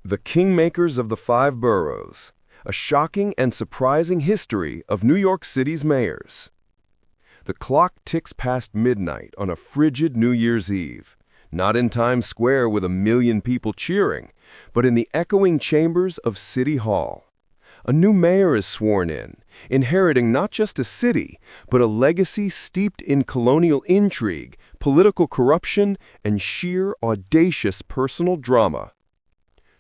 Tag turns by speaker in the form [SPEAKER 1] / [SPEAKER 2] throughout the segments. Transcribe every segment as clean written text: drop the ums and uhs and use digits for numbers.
[SPEAKER 1] The Kingmakers of the Five Boroughs, a shocking and surprising history of New York City's mayors. The clock ticks past midnight on a frigid New Year's Eve, not in Times Square with 1 million people cheering, but in the echoing chambers of City Hall. A new mayor is sworn in, inheriting not just a city, but a legacy steeped in colonial intrigue, political corruption, and sheer audacious personal drama.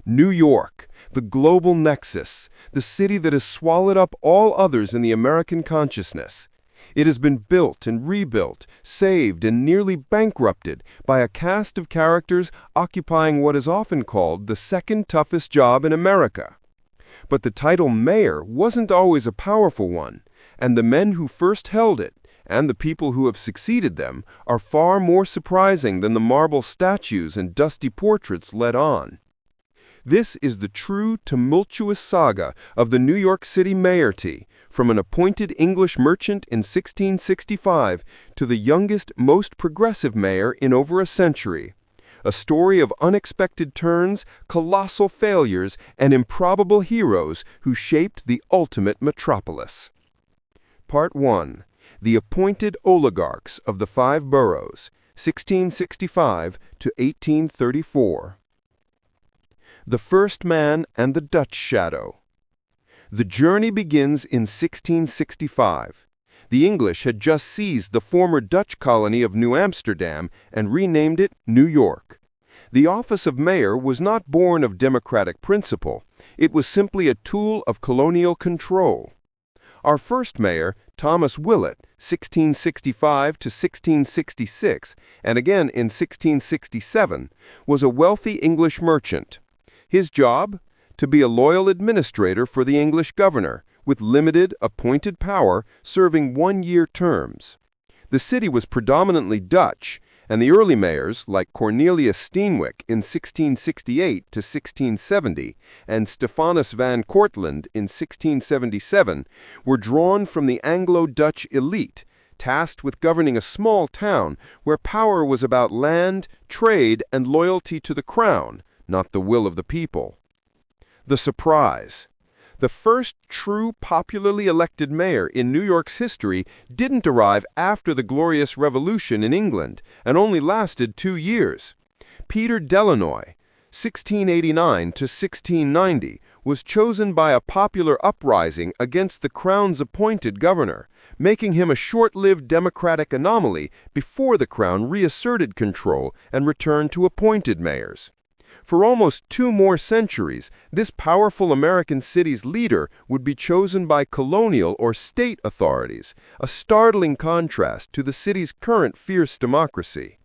[SPEAKER 1] New York, the global nexus, the city that has swallowed up all others in the American consciousness. It has been built and rebuilt, saved and nearly bankrupted by a cast of characters occupying what is often called the second toughest job in America. But the title mayor wasn't always a powerful one, and the men who first held it, and the people who have succeeded them, are far more surprising than the marble statues and dusty portraits let on. This is the true tumultuous saga of the New York City mayoralty, from an appointed English merchant in 1665 to the youngest, most progressive mayor in over a century. A story of unexpected turns, colossal failures, and improbable heroes who shaped the ultimate metropolis. Part 1. The Appointed Oligarchs of the Five Boroughs, 1665 to 1834. The First Man and the Dutch Shadow. The journey begins in 1665. The English had just seized the former Dutch colony of New Amsterdam and renamed it New York. The office of mayor was not born of democratic principle. It was simply a tool of colonial control. Our first mayor, Thomas Willett, 1665 to 1666, and again in 1667, was a wealthy English merchant. His job? To be a loyal administrator for the English governor, with limited, appointed power, serving 1-year terms. The city was predominantly Dutch, and the early mayors, like Cornelius Steenwyck in 1668 to 1670 and Stephanus van Cortlandt in 1677, were drawn from the Anglo-Dutch elite, tasked with governing a small town where power was about land, trade, and loyalty to the crown, not the will of the people. The surprise. The first true popularly elected mayor in New York's history didn't arrive after the Glorious Revolution in England and only lasted 2 years. Peter Delanoy, 1689 to 1690, was chosen by a popular uprising against the Crown's appointed governor, making him a short-lived democratic anomaly before the Crown reasserted control and returned to appointed mayors. For almost 2 more centuries, this powerful American city's leader would be chosen by colonial or state authorities, a startling contrast to the city's current fierce democracy.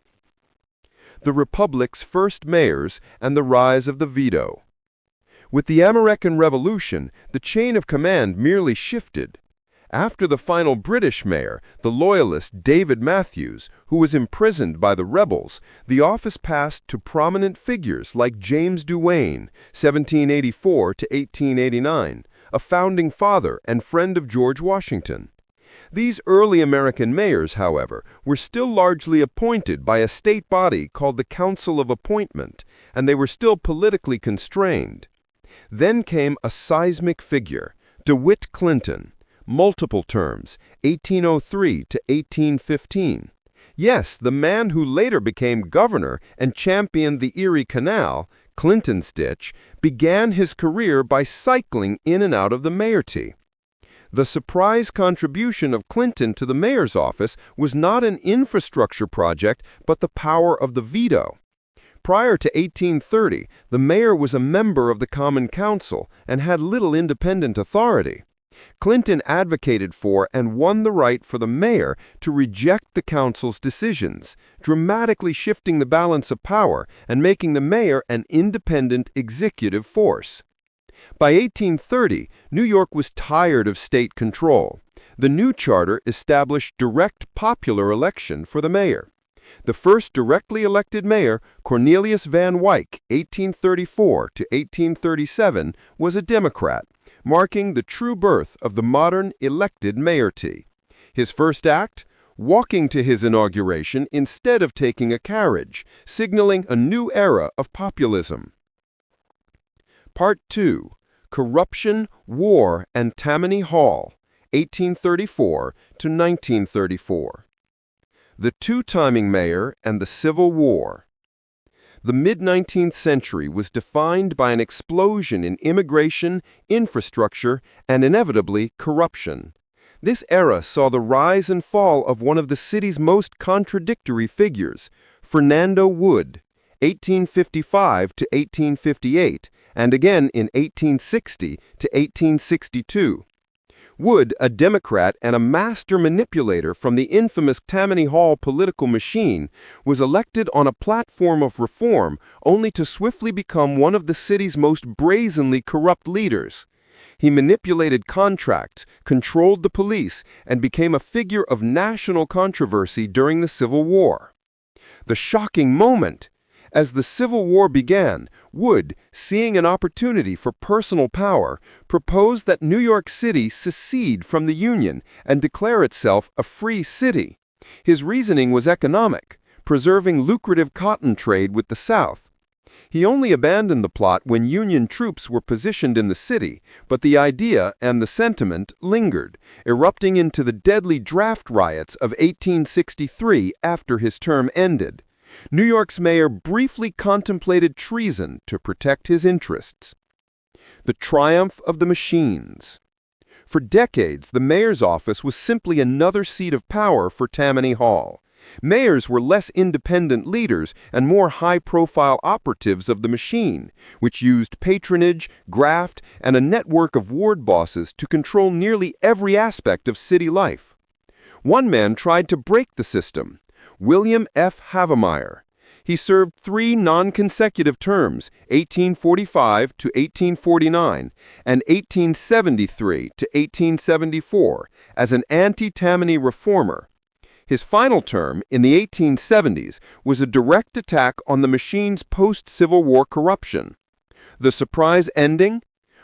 [SPEAKER 1] The Republic's first mayors and the rise of the veto. With the American Revolution, the chain of command merely shifted. After the final British mayor, the loyalist David Matthews, who was imprisoned by the rebels, the office passed to prominent figures like James Duane, 1784 to 1889, a founding father and friend of George Washington. These early American mayors, however, were still largely appointed by a state body called the Council of Appointment, and they were still politically constrained. Then came a seismic figure, DeWitt Clinton. Multiple terms, 1803 to 1815. Yes, the man who later became governor and championed the Erie Canal, Clinton Stitch, began his career by cycling in and out of the mayoralty. The surprise contribution of Clinton to the mayor's office was not an infrastructure project, but the power of the veto. Prior to 1830, the mayor was a member of the Common Council and had little independent authority. Clinton advocated for and won the right for the mayor to reject the council's decisions, dramatically shifting the balance of power and making the mayor an independent executive force. By 1830, New York was tired of state control. The new charter established direct popular election for the mayor. The first directly elected mayor, Cornelius Van Wyck, 1834 to 1837, was a Democrat, marking the true birth of the modern elected mayoralty. His first act? Walking to his inauguration instead of taking a carriage, signaling a new era of populism. Part 2. Corruption, War, and Tammany Hall, 1834 to 1934. The two-timing mayor and the Civil War. The mid-19th century was defined by an explosion in immigration, infrastructure, and inevitably corruption. This era saw the rise and fall of one of the city's most contradictory figures, Fernando Wood, 1855 to 1858, and again in 1860 to 1862. Wood, a Democrat and a master manipulator from the infamous Tammany Hall political machine, was elected on a platform of reform only to swiftly become one of the city's most brazenly corrupt leaders. He manipulated contracts, controlled the police, and became a figure of national controversy during the Civil War. The shocking moment! As the Civil War began, Wood, seeing an opportunity for personal power, proposed that New York City secede from the Union and declare itself a free city. His reasoning was economic, preserving lucrative cotton trade with the South. He only abandoned the plot when Union troops were positioned in the city, but the idea and the sentiment lingered, erupting into the deadly draft riots of 1863 after his term ended. New York's mayor briefly contemplated treason to protect his interests. The triumph of the machines. For decades, the mayor's office was simply another seat of power for Tammany Hall. Mayors were less independent leaders and more high-profile operatives of the machine, which used patronage, graft, and a network of ward bosses to control nearly every aspect of city life. One man tried to break the system. William F. Havemeyer. He served 3 non-consecutive terms, 1845 to 1849 and 1873 to 1874, as an anti-Tammany reformer. His final term, in the 1870s, was a direct attack on the machine's post-Civil War corruption. The surprise ending?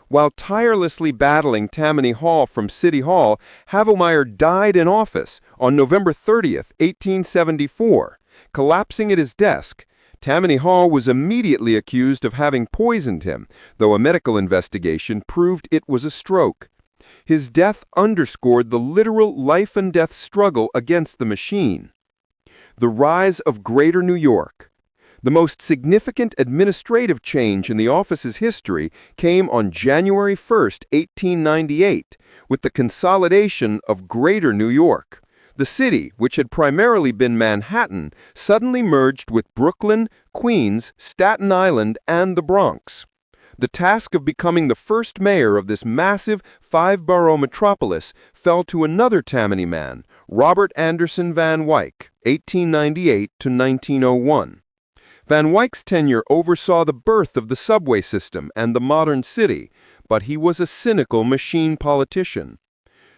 [SPEAKER 1] While tirelessly battling Tammany Hall from City Hall, Havemeyer died in office on November 30, 1874. Collapsing at his desk, Tammany Hall was immediately accused of having poisoned him, though a medical investigation proved it was a stroke. His death underscored the literal life-and-death struggle against the machine. The rise of Greater New York. The most significant administrative change in the office's history came on January 1, 1898, with the consolidation of Greater New York. The city, which had primarily been Manhattan, suddenly merged with Brooklyn, Queens, Staten Island, and the Bronx. The task of becoming the first mayor of this massive 5-borough metropolis fell to another Tammany man, Robert Anderson Van Wyck, 1898 to 1901. Van Wyck's tenure oversaw the birth of the subway system and the modern city, but he was a cynical machine politician.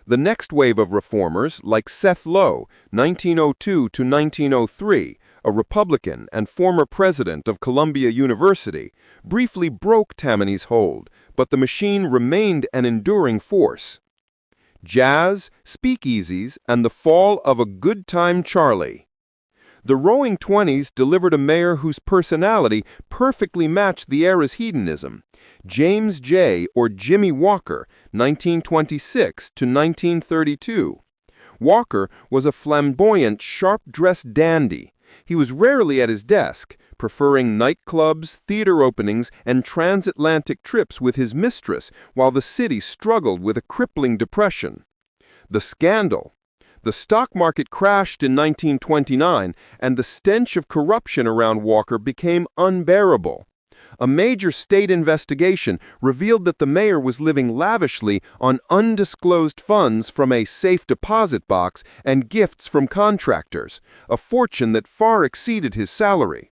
[SPEAKER 1] The next wave of reformers, like Seth Low, 1902 to 1903, a Republican and former president of Columbia University, briefly broke Tammany's hold, but the machine remained an enduring force. Jazz, speakeasies, and the fall of a good-time Charlie. The Roaring Twenties delivered a mayor whose personality perfectly matched the era's hedonism. James J. or Jimmy Walker, 1926 to 1932. Walker was a flamboyant, sharp-dressed dandy. He was rarely at his desk, preferring nightclubs, theater openings, and transatlantic trips with his mistress while the city struggled with a crippling depression. The scandal. The stock market crashed in 1929, and the stench of corruption around Walker became unbearable. A major state investigation revealed that the mayor was living lavishly on undisclosed funds from a safe deposit box and gifts from contractors, a fortune that far exceeded his salary.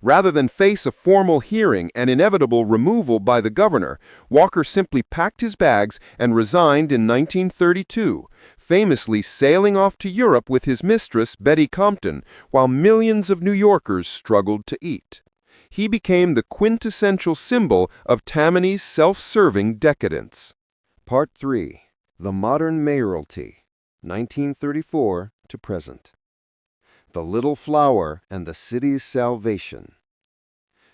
[SPEAKER 1] Rather than face a formal hearing and inevitable removal by the governor, Walker simply packed his bags and resigned in 1932, famously sailing off to Europe with his mistress, Betty Compton, while millions of New Yorkers struggled to eat. He became the quintessential symbol of Tammany's self-serving decadence. Part 3. The Modern Mayoralty, 1934 to Present. The Little Flower and the City's Salvation.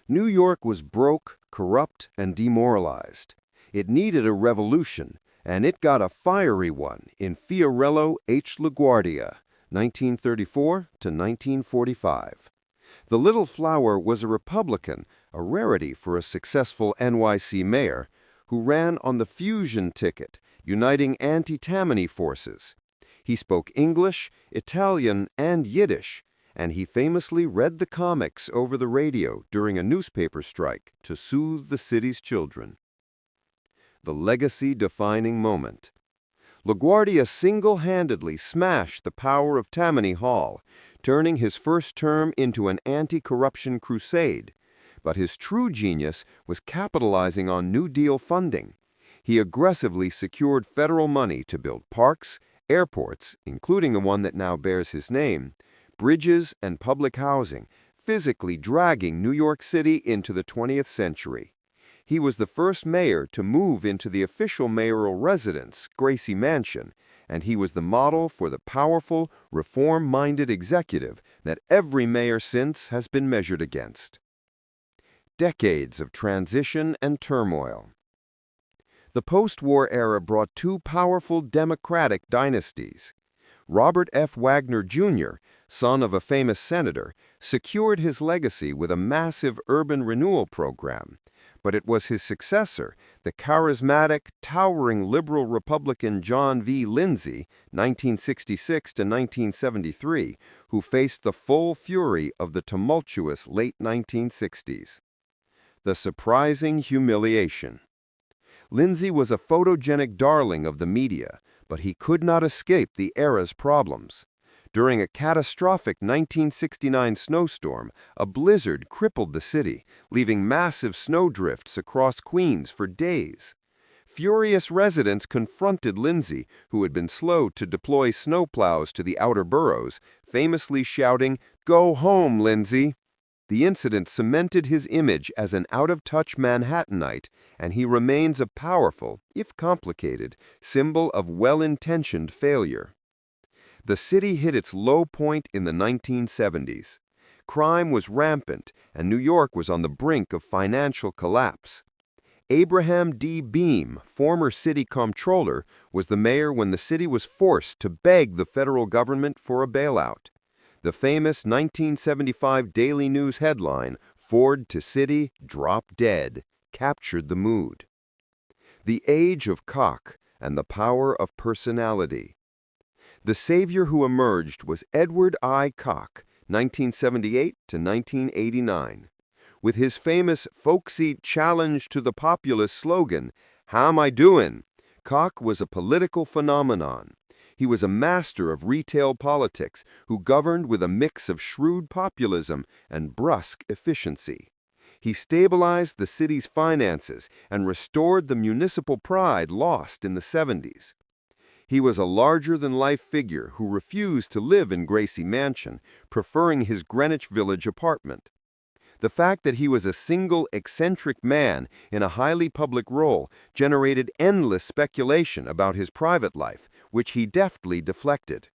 [SPEAKER 1] New York was broke,
[SPEAKER 2] corrupt and demoralized. It needed a revolution, and it got a fiery one in Fiorello H. LaGuardia, 1934 to 1945. The little flower was a Republican, a rarity for a successful NYC mayor, who ran on the fusion ticket, uniting anti-Tammany forces. He spoke English, Italian, and Yiddish, and he famously read the comics over the radio during a newspaper strike to soothe the city's children. The legacy-defining moment. LaGuardia single-handedly smashed the power of Tammany Hall, turning his first term into an anti-corruption crusade. But his true genius was capitalizing on New Deal funding. He aggressively secured federal money to build parks, airports, including the one that now bears his name, bridges, and public housing, physically dragging New York City into the 20th century. He was the first mayor to move into the official mayoral residence, Gracie Mansion, and he was the model for the powerful, reform-minded executive that every mayor since has been measured against. Decades of transition and turmoil. The post-war era brought two powerful democratic dynasties. Robert F. Wagner, Jr., son of a famous senator, secured his legacy with a massive urban renewal program. But it was his successor, the charismatic, towering liberal Republican John V. Lindsay, 1966 to 1973, who faced the full fury of the tumultuous late 1960s. The surprising humiliation. Lindsay was a photogenic darling of the media, but he could not escape the era's problems. During a catastrophic 1969 snowstorm, a blizzard crippled the city, leaving massive snowdrifts across Queens for days. Furious residents confronted Lindsay, who had been slow to deploy snowplows to the outer boroughs, famously shouting, "Go home, Lindsay!" The incident cemented his image as an out-of-touch Manhattanite, and he remains a powerful, if complicated, symbol of well-intentioned failure. The city hit its low point in the 1970s. Crime was rampant, and New York was on the brink of financial collapse. Abraham D. Beam, former city comptroller, was the mayor when the city was forced to beg the federal government for a bailout. The famous 1975 Daily News headline, "Ford to City, Drop Dead," captured the mood. The age of Koch and the power of personality. The savior who emerged was Edward I. Koch, 1978 to 1989. With his famous folksy challenge to the populace slogan, "How'm I doin'?" Koch was a political phenomenon. He was a master of retail politics who governed with a mix of shrewd populism and brusque efficiency. He stabilized the city's finances and restored the municipal pride lost in the 70s. He was a larger-than-life figure who refused to live in Gracie Mansion, preferring his Greenwich Village apartment. The fact that he was a single, eccentric man in a highly public role generated endless speculation about his private life, which he deftly deflected.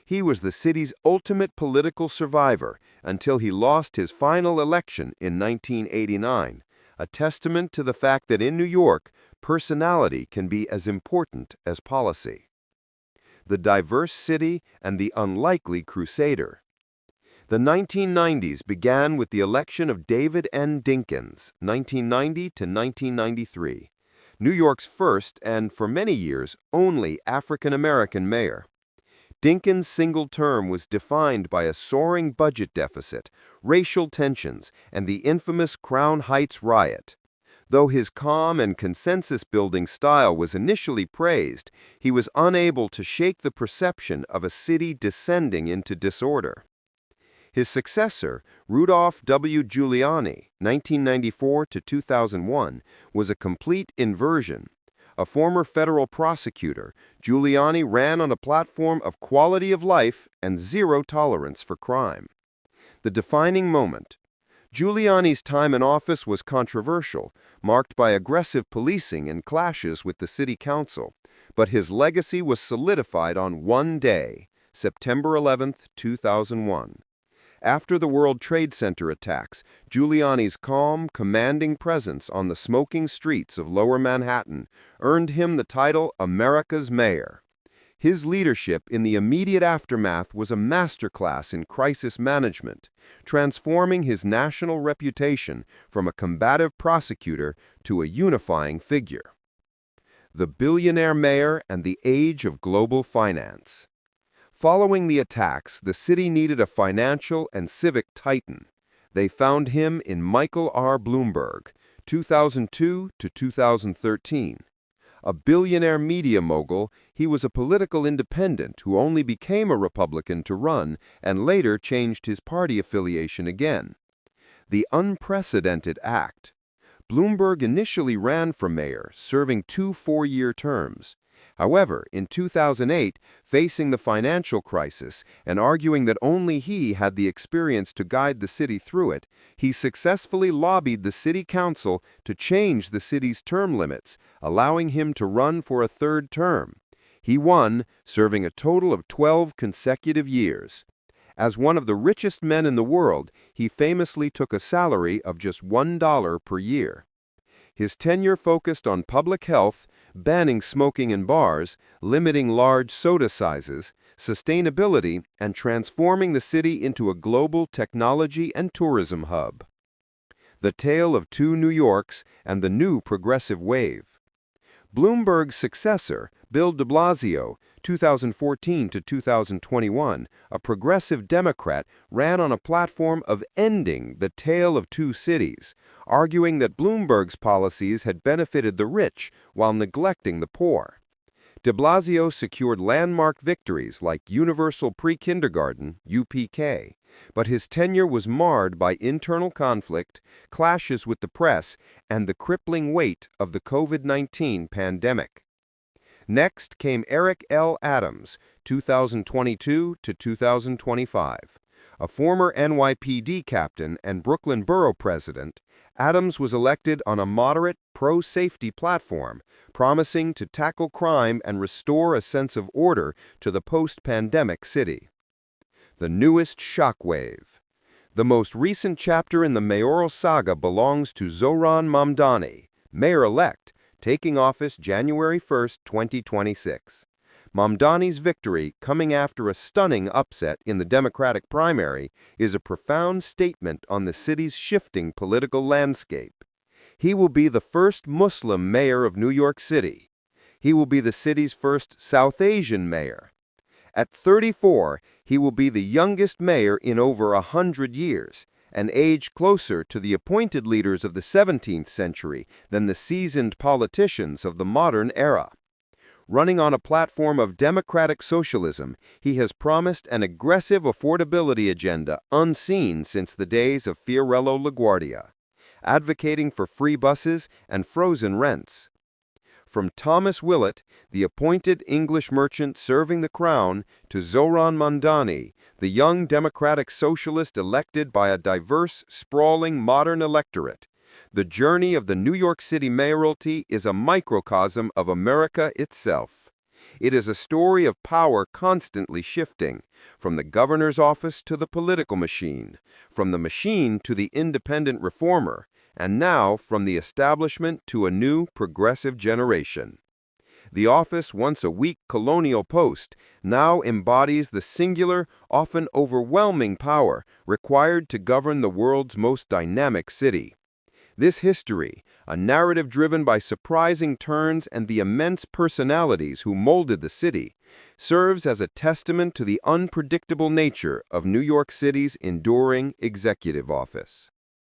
[SPEAKER 2] He was the city's ultimate political survivor until he lost his final election in 1989, a testament to the fact that in New York, personality can be as important as policy. The diverse city and the unlikely crusader. The 1990s began with the election of David N. Dinkins, 1990 to 1993, New York's first and, for many years, only African-American mayor. Dinkins' single term was defined by a soaring budget deficit, racial tensions, and the infamous Crown Heights riot. Though his calm and consensus-building style was initially praised, he was unable to shake the perception of a city descending into disorder. His successor, Rudolph W. Giuliani, 1994 to 2001, was a complete inversion. A former federal prosecutor, Giuliani ran on a platform of quality of life and zero tolerance for crime. The defining moment. Giuliani's time in office was controversial, marked by aggressive policing and clashes with the city council, but his legacy was solidified on one day, September 11, 2001. After the World Trade Center attacks, Giuliani's calm, commanding presence on the smoking streets of Lower Manhattan earned him the title America's Mayor. His leadership in the immediate aftermath was a masterclass in crisis management, transforming his national reputation from a combative prosecutor to a unifying figure. The billionaire mayor and the age of global finance. Following the attacks, the city needed a financial and civic titan. They found him in Michael R. Bloomberg, 2002 to 2013. A billionaire media mogul, he was a political independent who only became a Republican to run and later changed his party affiliation again. The unprecedented act. Bloomberg initially ran for mayor, serving 2 four-year terms. However, in 2008, facing the financial crisis and arguing that only he had the experience to guide the city through it, he successfully lobbied the city council to change the city's term limits, allowing him to run for a 3rd term. He won, serving a total of 12 consecutive years. As one of the richest men in the world, he famously took a salary of just $1 per year. His tenure focused on public health, banning smoking in bars, limiting large soda sizes, sustainability, and transforming the city into a global technology and tourism hub. The tale of 2 New Yorks and the new progressive wave. Bloomberg's successor, Bill de Blasio, 2014 to 2021, a progressive Democrat, ran on a platform of ending the tale of 2 cities, arguing that Bloomberg's policies had benefited the rich while neglecting the poor. De Blasio secured landmark victories like universal pre-kindergarten, UPK, but his tenure was marred by internal conflict, clashes with the press, and the crippling weight of the COVID-19 pandemic. Next came Eric L. Adams, 2022 to 2025. A former NYPD captain and Brooklyn Borough president, Adams was elected on a moderate, pro-safety platform, promising to tackle crime and restore a sense of order to the post-pandemic city. The newest shockwave. The most recent chapter in the mayoral saga belongs to Zohran Mamdani, mayor-elect, taking office January 1, 2026. Mamdani's victory, coming after a stunning upset in the Democratic primary, is a profound statement on the city's shifting political landscape. He will be the first Muslim mayor of New York City. He will be the city's first South Asian mayor. At 34, he will be the youngest mayor in over 100 years, an age closer to the appointed leaders of the 17th century than the seasoned politicians of the modern era. Running on a platform of democratic socialism, he has promised an aggressive affordability agenda unseen since the days of Fiorello LaGuardia, advocating for free buses and frozen rents. From Thomas Willett, the appointed English merchant serving the crown, to Zohran Mamdani, the young democratic socialist elected by a diverse, sprawling modern electorate, the journey of the New York City mayoralty is a microcosm of America itself. It is a story of power constantly shifting, from the governor's office to the political machine, from the machine to the independent reformer, and now from the establishment to a new progressive generation. The office, once a weak colonial post, now embodies the singular, often overwhelming power required to govern the world's most dynamic city. This history, a narrative driven by surprising turns and the immense personalities who molded the city, serves as a testament to the unpredictable nature of New York City's enduring executive office.